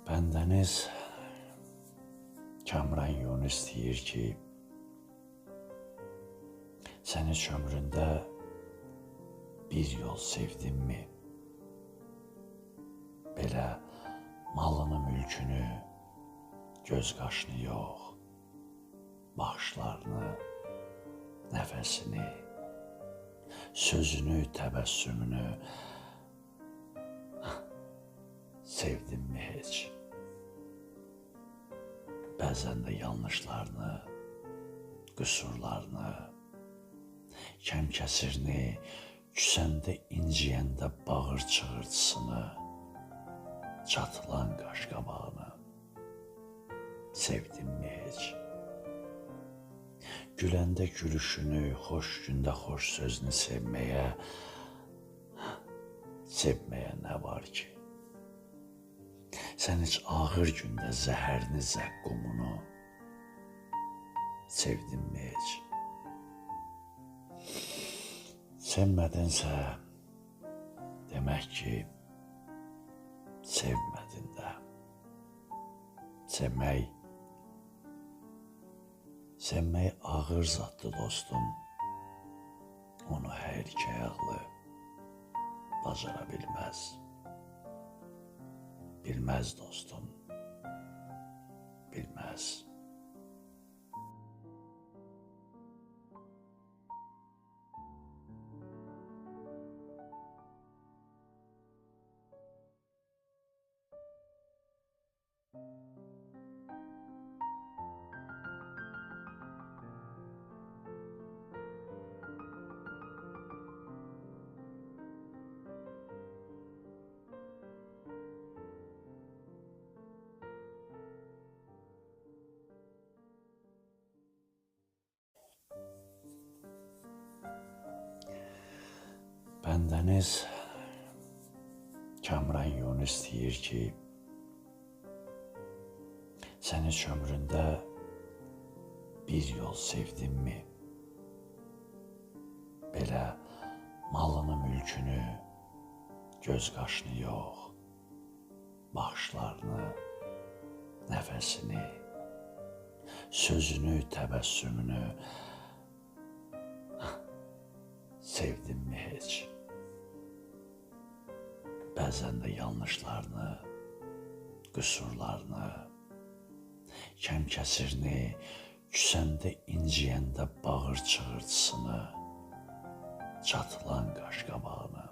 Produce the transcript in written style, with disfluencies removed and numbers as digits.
Bəndəniz Kamran Yunus deyir ki, sən heç ömründə bir yol sevdinmi? Belə malını, mülkünü, göz qaşını yox, baxışlarını, nəfəsini, sözünü, təbəssümünü sevdinmi heç? Bəzən də yanlışlarını, qüsurlarını, kəm-kəsirini, küsəndə inciyəndə bağır çığırtısını, çatılan qaşqabağını sevdinmi heç? Güləndə gülüşünü, xoş gündə xoş sözünü sevməyə nə var ki? Sən heç ağır gündə zəhərini, zəqqumunu sevdinmi heç? Sevmədinsə, demək ki, sevmədin də. Sevmək ağır zatdı dostum. Onu hər iki ayaqlı bacara bilməz. Bilməz dostum, bilməz. Bəndəniz Kamran Yunus deyir ki, sən heç ömründə bir yol sevdinmi? Belə malını, mülkünü, göz qaşını yox, baxışlarını, nəfəsini, sözünü, təbəssümünü sevdinmi heç? Bəzən də yanlışlarını, qüsurlarını, kəm-kəsirini, küsəndə inciyəndə bağır çığırtısını, çatılan qaşqabağını